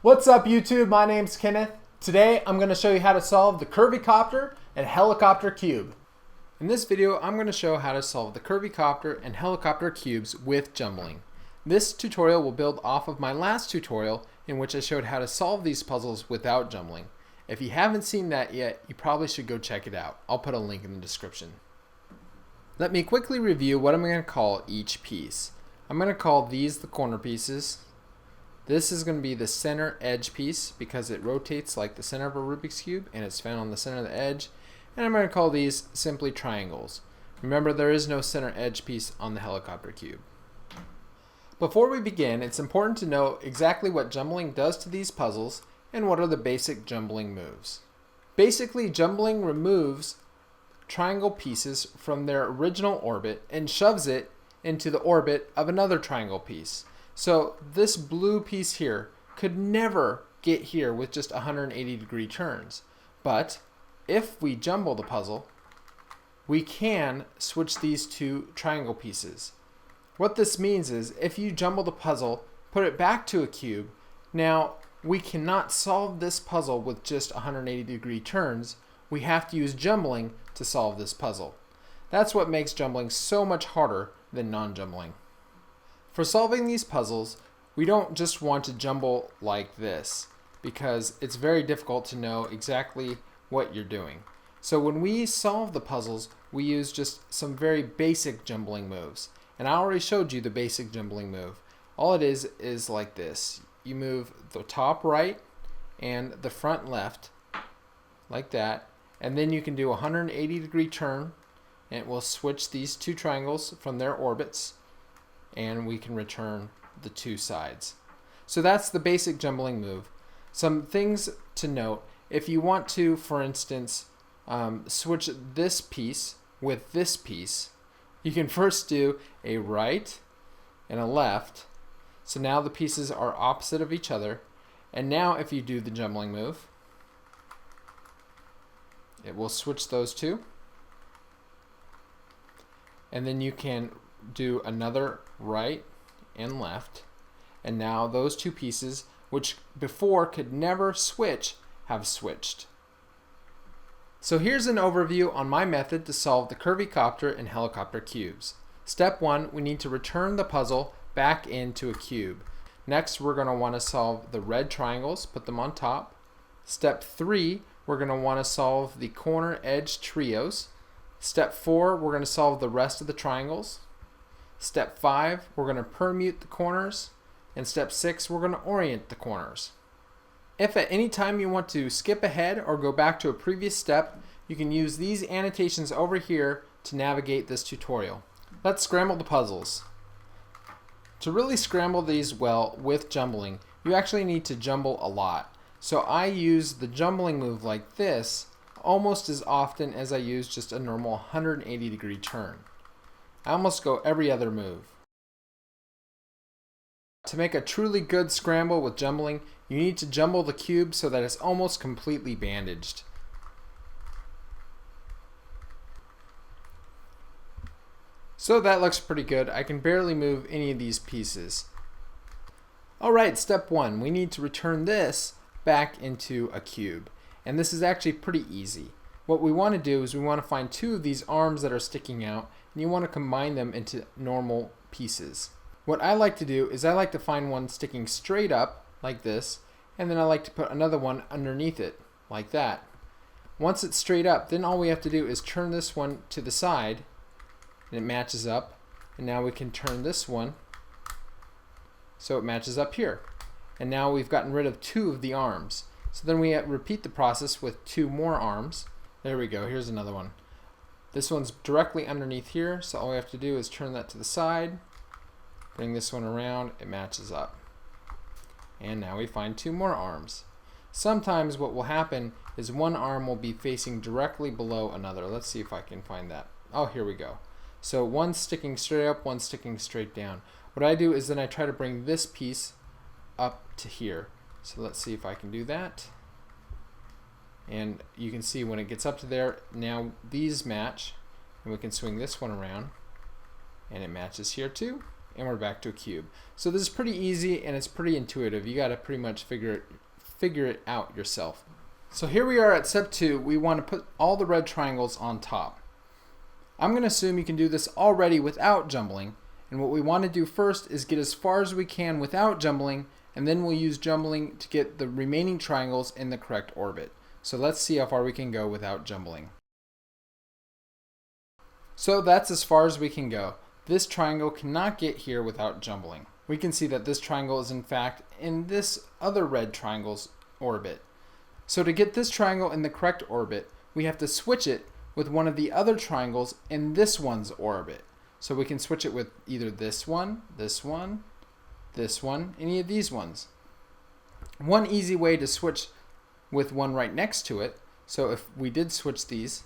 What's up YouTube? My name's Kenneth. Today I'm going to show you how to solve the Curvy Copter and Helicopter Cube. In this video I'm going to show how to solve the Curvy Copter and Helicopter cubes with Jumbling. This tutorial will build off of my last tutorial in which I showed how to solve these puzzles without Jumbling. If you haven't seen that yet, you probably should go check it out. I'll put a link in the description. Let me quickly review what I'm going to call each piece. I'm going to call these the corner pieces. This is going to be the center edge piece because it rotates like the center of a Rubik's Cube and it's found on the center of the edge. And I'm going to call these simply triangles. Remember, there is no center edge piece on the helicopter cube. Before we begin, it's important to know exactly what Jumbling does to these puzzles and what are the basic Jumbling moves. Basically, Jumbling removes triangle pieces from their original orbit and shoves it into the orbit of another triangle piece. So this blue piece here could never get here with just 180-degree turns. But if we jumble the puzzle, we can switch these two triangle pieces. What this means is if you jumble the puzzle, put it back to a cube, now we cannot solve this puzzle with just 180-degree turns. We have to use Jumbling to solve this puzzle. That's what makes Jumbling so much harder than non-Jumbling. For solving these puzzles, we don't just want to jumble like this because it's very difficult to know exactly what you're doing. So when we solve the puzzles, we use just some very basic jumbling moves. And I already showed you the basic jumbling move. All it is like this. You move the top right and the front left like that, and then you can do a 180-degree turn and it will switch these two triangles from their orbits, and we can return the two sides. So that's the basic jumbling move. Some things to note: if you want to, for instance, switch this piece with this piece, you can first do a right and a left. So now the pieces are opposite of each other. And now if you do the jumbling move, it will switch those two. And then you can do another right and left, and now those two pieces, which before could never switch, have switched. So here's an overview on my method to solve the Curvy Copter and Helicopter cubes. Step 1, we need to return the puzzle back into a cube. Next, we're going to want to solve the red triangles, put them on top. Step 3, we're going to want to solve the corner edge trios. Step 4, we're going to solve the rest of the triangles. Step 5, we're going to permute the corners. And step 6, we're going to orient the corners. If at any time you want to skip ahead or go back to a previous step, you can use these annotations over here to navigate this tutorial. Let's scramble the puzzles. To really scramble these well with jumbling, you actually need to jumble a lot. So I use the jumbling move like this almost as often as I use just a normal 180-degree turn. I almost go every other move. To make a truly good scramble with jumbling, you need to jumble the cube so that it's almost completely bandaged. So that looks pretty good. I can barely move any of these pieces. Alright, step 1. We need to return this back into a cube. And this is actually pretty easy. What we want to do is we want to find two of these arms that are sticking out, and you want to combine them into normal pieces. What I like to do is I like to find one sticking straight up like this, and then I like to put another one underneath it like that. Once it's straight up, then all we have to do is turn this one to the side and it matches up, and now we can turn this one so it matches up here. And now we've gotten rid of two of the arms. So then we repeat the process with two more arms. There we go, here's another one. This one's directly underneath here, so all we have to do is turn that to the side, bring this one around, it matches up. And now we find two more arms. Sometimes what will happen is one arm will be facing directly below another. Let's see if I can find that. Oh, here we go. So one's sticking straight up, one's sticking straight down. What I do is then I try to bring this piece up to here. So let's see if I can do that. And you can see when it gets up to there, now these match, and we can swing this one around and it matches here too, and we're back to a cube. So this is pretty easy and it's pretty intuitive. You got to pretty much figure it out yourself. So here we are at step 2. We want to put all the red triangles on top. I'm going to assume you can do this already without jumbling, and what we want to do first is get as far as we can without jumbling, and then we'll use jumbling to get the remaining triangles in the correct orbit. So let's see how far we can go without jumbling. So that's as far as we can go. This triangle cannot get here without jumbling. We can see that this triangle is in fact in this other red triangle's orbit. So to get this triangle in the correct orbit, we have to switch it with one of the other triangles in this one's orbit. So we can switch it with either this one, this one, this one, any of these ones. One easy way to switch with one right next to it, so if we did switch these,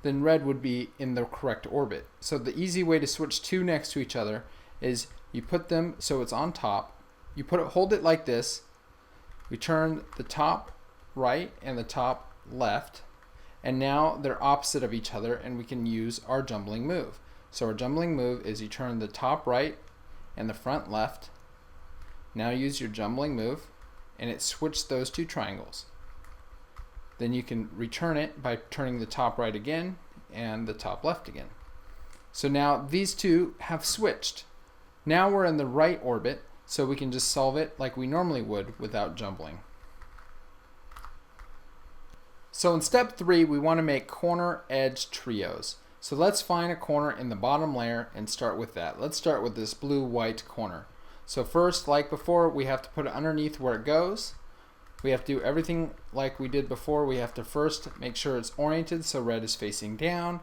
then red would be in the correct orbit. So the easy way to switch two next to each other is you put them so it's on top, you hold it like this, we turn the top right and the top left, and now they're opposite of each other and we can use our jumbling move. So our jumbling move is you turn the top right and the front left. Now use your jumbling move and it switched those two triangles. Then you can return it by turning the top right again and the top left again. So now these two have switched. Now we're in the right orbit, so we can just solve it like we normally would without jumbling. So in step 3, we want to make corner edge trios. So let's find a corner in the bottom layer and start with that. Let's start with this blue-white corner. So first, like before, we have to put it underneath where it goes. We have to do everything like we did before. We have to first make sure it's oriented so red is facing down.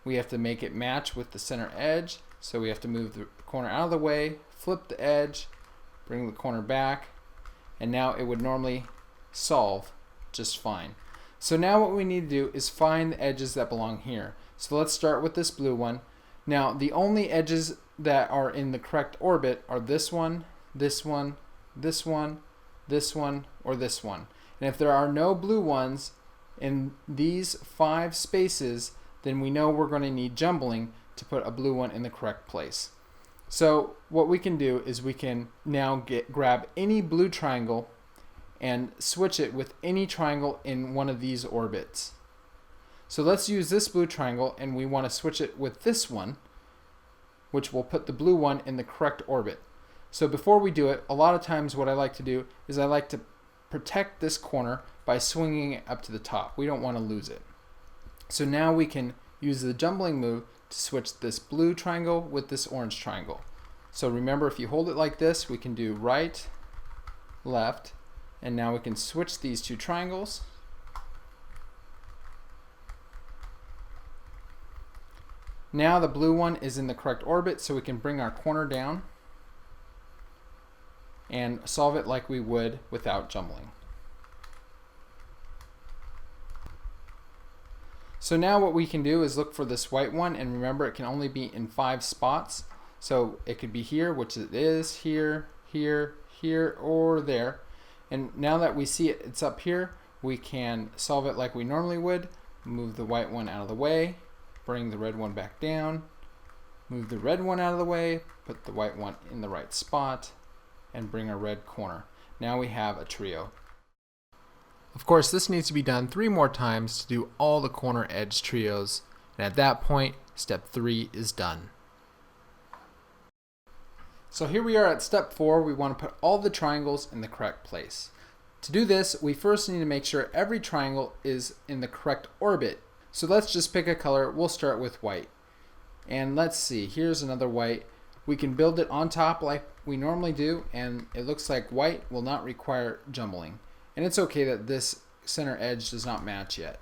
We have to make it match with the center edge. So we have to move the corner out of the way, flip the edge, bring the corner back, and now it would normally solve just fine. So now what we need to do is find the edges that belong here. So let's start with this blue one. Now the only edges that are in the correct orbit are this one, this one, this one, this one, or this one. And if there are no blue ones in these 5 spaces, then we know we're going to need jumbling to put a blue one in the correct place. So what we can do is we can now grab any blue triangle and switch it with any triangle in one of these orbits. So let's use this blue triangle and we want to switch it with this one, which will put the blue one in the correct orbit. So before we do it, a lot of times what I like to do is I like to protect this corner by swinging it up to the top. We don't want to lose it. So now we can use the jumbling move to switch this blue triangle with this orange triangle. So remember, if you hold it like this, we can do right, left, and now we can switch these two triangles. Now the blue one is in the correct orbit, so we can bring our corner down and solve it like we would without jumbling. So now what we can do is look for this white one, and remember it can only be in 5 spots. So it could be here, which it is, here, here, here, or there. And now that we see it, it's up here, we can solve it like we normally would. Move the white one out of the way, bring the red one back down, move the red one out of the way, put the white one in the right spot, and bring our red corner. Now we have a trio. Of course, this needs to be done 3 more times to do all the corner edge trios, and at that point, step 3 is done. So here we are at step 4. We want to put all the triangles in the correct place. To do this, we first need to make sure every triangle is in the correct orbit. So let's just pick a color. We'll start with white. And let's see, here's another white. We can build it on top like we normally do, and it looks like white will not require jumbling. And it's okay that this center edge does not match yet.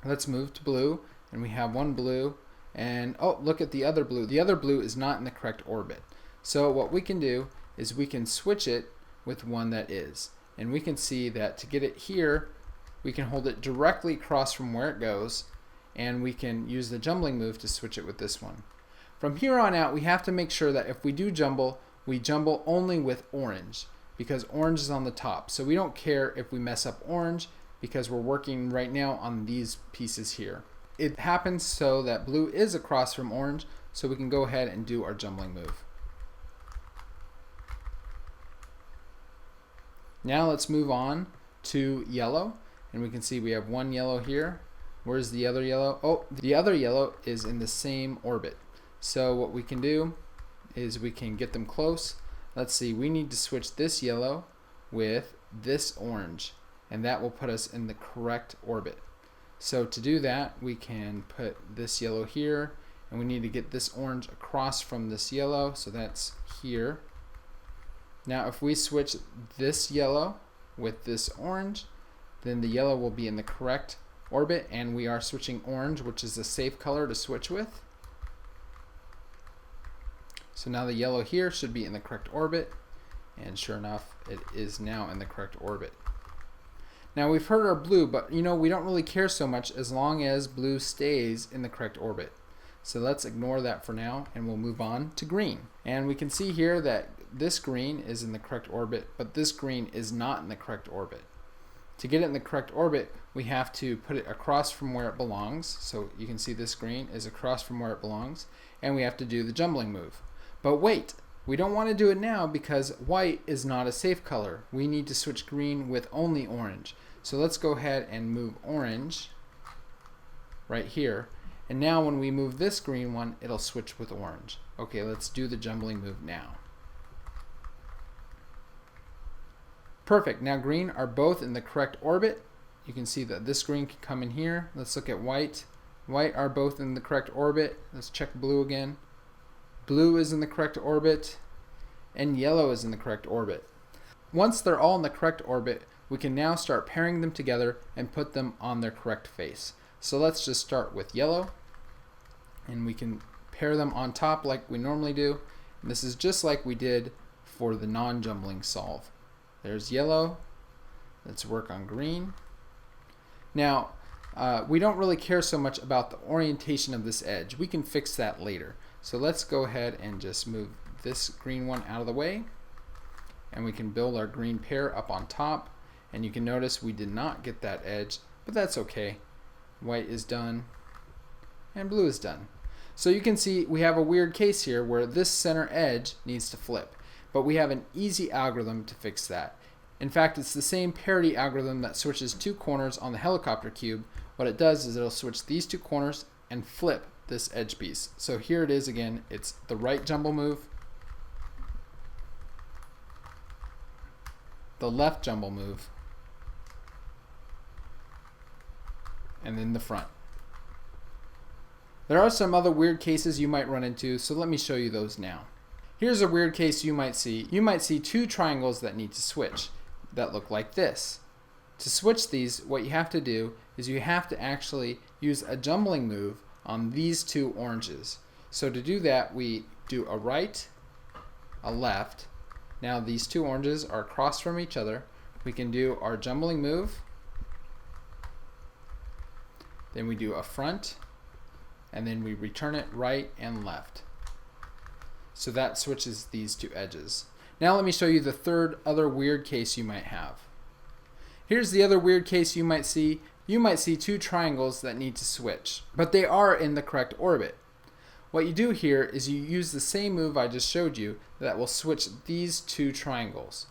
Let's move to blue, and we have one blue, and oh, look at the other blue. The other blue is not in the correct orbit. So what we can do is we can switch it with one that is. And we can see that to get it here, we can hold it directly across from where it goes, and we can use the jumbling move to switch it with this one. From here on out, we have to make sure that if we do jumble, we jumble only with orange, because orange is on the top. So we don't care if we mess up orange, because we're working right now on these pieces here. It happens so that blue is across from orange, so we can go ahead and do our jumbling move. Now let's move on to yellow, and we can see we have one yellow here. Where's the other yellow? Oh, the other yellow is in the same orbit. So what we can do is we can get them close. Let's see, we need to switch this yellow with this orange, and that will put us in the correct orbit. So to do that, we can put this yellow here, and we need to get this orange across from this yellow, so that's here. Now if we switch this yellow with this orange, then the yellow will be in the correct orbit, and we are switching orange, which is a safe color to switch with. So now the yellow here should be in the correct orbit, and sure enough, it is now in the correct orbit. Now we've heard our blue, but we don't really care so much as long as blue stays in the correct orbit. So let's ignore that for now, and we'll move on to green. And we can see here that this green is in the correct orbit, but this green is not in the correct orbit. To get it in the correct orbit, we have to put it across from where it belongs. So you can see this green is across from where it belongs, and we have to do the jumbling move. But wait, we don't want to do it now because white is not a safe color. We need to switch green with only orange. So let's go ahead and move orange right here. And now when we move this green one, it'll switch with orange. Okay, let's do the jumbling move now. Perfect. Now green are both in the correct orbit. You can see that this green can come in here. Let's look at white. White are both in the correct orbit. Let's check blue again. Blue is in the correct orbit, and yellow is in the correct orbit. Once they're all in the correct orbit, we can now start pairing them together and put them on their correct face. So let's just start with yellow, and we can pair them on top like we normally do. And this is just like we did for the non-jumbling solve. There's yellow. Let's work on green. Now, we don't really care so much about the orientation of this edge. We can fix that later. So let's go ahead and just move this green one out of the way, and we can build our green pair up on top. And you can notice we did not get that edge, but that's okay. White is done, and blue is done. So you can see we have a weird case here where this center edge needs to flip, but we have an easy algorithm to fix that. In fact, it's the same parity algorithm that switches two corners on the helicopter cube. What it does is it'll switch these two corners and flip this edge piece. So here it is again. It's the right jumble move, the left jumble move, and then the front. There are some other weird cases you might run into, so let me show you those now. Here's a weird case you might see. You might see two triangles that need to switch that look like this. To switch these, what you have to do is you have to actually use a jumbling move on these two oranges. So to do that, we do a right, a left. Now these two oranges are across from each other. We can do our jumbling move. Then we do a front, and then we return it right and left. So that switches these two edges. Now let me show you the third other weird case you might have. Here's the other weird case you might see. You might see two triangles that need to switch, but they are in the correct orbit. What you do here is you use the same move I just showed you that will switch these two triangles.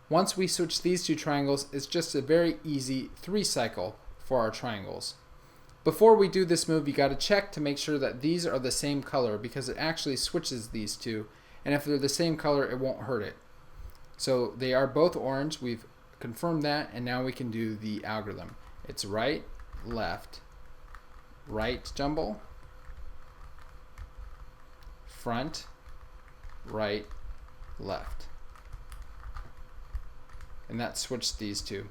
Once we switch these two triangles, it's just a very easy 3-cycle for our triangles. Before we do this move, you got to check to make sure that these are the same color, because it actually switches these two, and if they're the same color, it won't hurt it. So they are both orange. We've confirmed that, and now we can do the algorithm. It's right, left, right jumble, front, right, left. And that switched these two.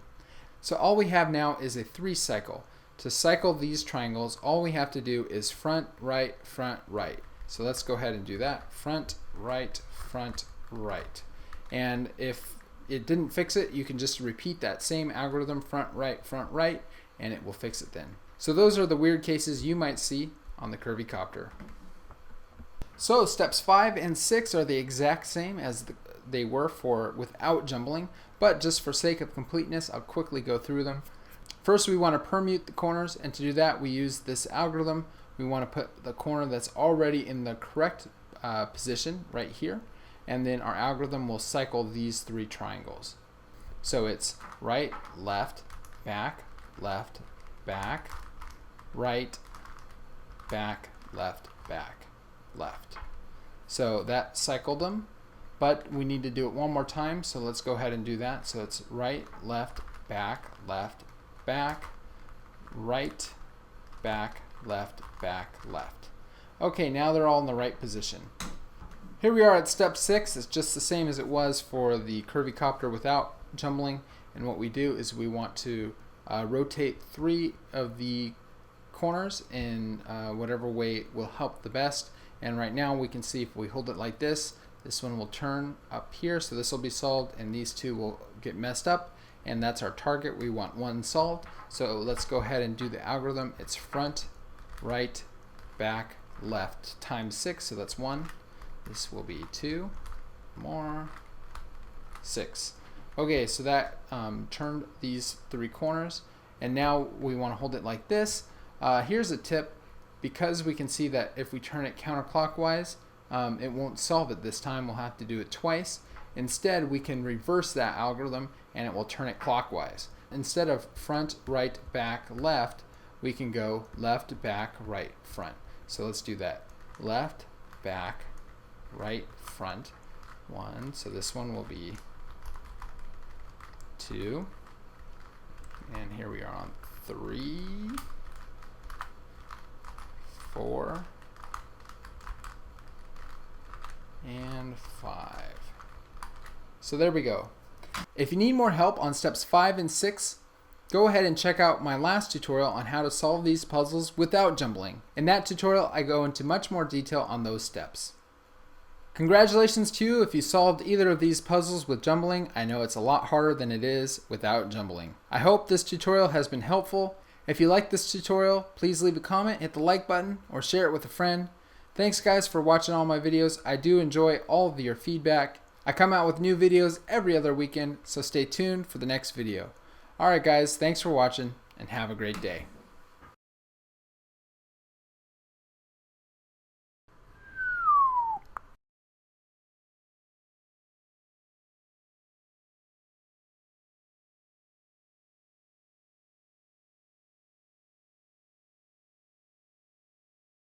So all we have now is a 3-cycle. To cycle these triangles, all we have to do is front, right, front, right. So let's go ahead and do that. Front, right, right. And if it didn't fix it, you can just repeat that same algorithm, front, right, and it will fix it then. So those are the weird cases you might see on the Curvy Copter. So steps 5 and 6 are the exact same as they were for without jumbling, but just for sake of completeness, I'll quickly go through them. First, we want to permute the corners, and to do that, we use this algorithm. We want to put the corner that's already in the correct position right here, and then our algorithm will cycle these 3 triangles. So it's right, left, back, right, back, left, left. So that cycled them, but we need to do it one more time, so let's go ahead and do that. So it's right, left, back, right, back, left. Okay, now they're all in the right position. Here we are at step 6. It's just the same as it was for the Curvy Copter without jumbling, and what we do is we want to rotate 3 of the corners in whatever way will help the best. And right now we can see if we hold it like this, this one will turn up here, so this will be solved, and these 2 will get messed up, and that's our target. We want 1 solved. So let's go ahead and do the algorithm. It's front, right, back, left times 6, so that's 1. This will be 2 more, 6. Okay, so that turned these 3 corners, and now we want to hold it like this. Here's a tip. Because we can see that if we turn it counterclockwise, it won't solve it this time. We'll have to do it twice. Instead, we can reverse that algorithm and it will turn it clockwise. Instead of front, right, back, left, we can go left, back, right, front. So let's do that. Left, back, right, front. 1. So this one will be 2. And here we are on 3. 4 and 5. So there we go. If you need more help on steps 5 and 6, go ahead and check out my last tutorial on how to solve these puzzles without jumbling. In that tutorial, I go into much more detail on those steps. Congratulations to you if you solved either of these puzzles with jumbling. I know it's a lot harder than it is without jumbling. I hope this tutorial has been helpful. If you like this tutorial, please leave a comment, hit the like button, or share it with a friend. Thanks guys for watching all my videos. I do enjoy all of your feedback. I come out with new videos every other weekend, so stay tuned for the next video. Alright guys, thanks for watching, and have a great day.